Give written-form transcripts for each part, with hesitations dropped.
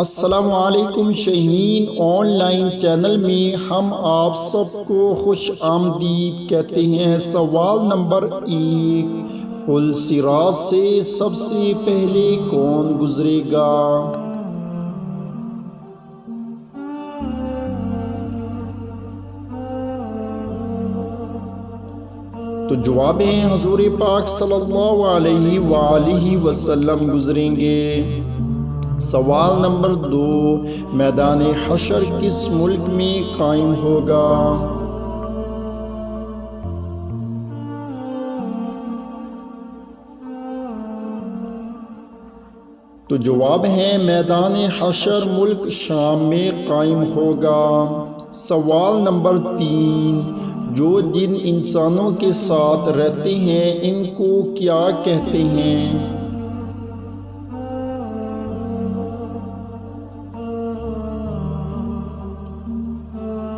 السلام علیکم شاہین on line channel میں ہم آپ سب کو خوش آمدید کہتے ہیں۔ سوال نمبر 1، پل صراط سے سب سے پہلے کون گزرے گا؟ تو جواب ہے حضور پاک صلی اللہ علیہ وآلہ وسلم گزریں گے۔ سوال نمبر 2، میدان حشر کس ملک میں قائم ہوگا؟ تو جواب ہے میدان حشر ملک شام میں قائم ہوگا۔ سوال نمبر 3، جو جن انسانوں کے ساتھ رہتے ہیں ان کو کیا کہتے ہیں؟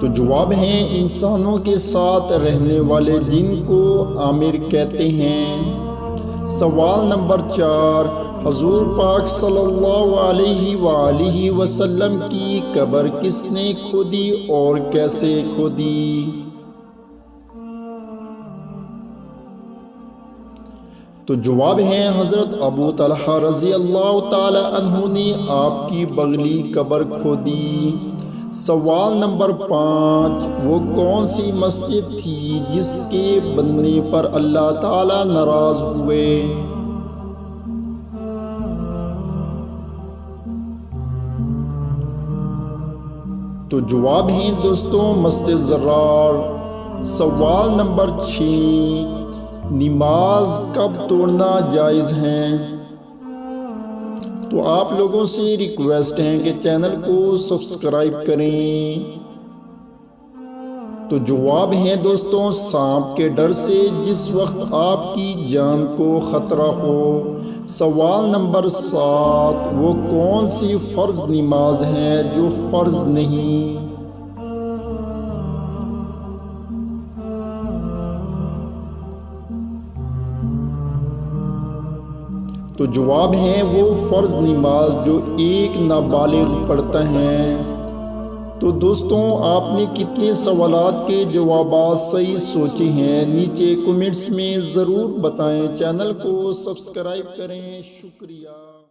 تو جواب ہے انسانوں کے ساتھ رہنے والے جن کو عامر کہتے ہیں۔ سوال نمبر 4، حضور پاک صلی اللہ علیہ وآلہ وسلم کی قبر کس نے کھودی اور کیسے کھودی؟ تو جواب ہے حضرت ابو طلحہ رضی اللہ تعالی عنہ نے آپ کی بغلی قبر کھودی۔ سوال نمبر 5، وہ کون سی مسجد تھی جس کے بننے پر اللہ تعالی ناراض ہوئے؟ تو جواب ہے دوستوں مسجد زرار۔ سوال نمبر 6، نماز کب توڑنا جائز ہے؟ تو آپ لوگوں سے ریکویسٹ ہے کہ چینل کو سبسکرائب کریں۔ تو جواب ہے دوستوں سانپ کے ڈر سے جس وقت آپ کی جان کو خطرہ ہو۔ سوال نمبر 7، وہ کون سی فرض نماز ہے جو فرض نہیں؟ تو جواب ہے وہ فرض نماز جو ایک نابالغ پڑھتا ہے۔ تو دوستوں آپ نے کتنے سوالات کے جوابات صحیح سوچے ہیں نیچے کمنٹس میں ضرور بتائیں۔ چینل کو سبسکرائب کریں۔ شکریہ۔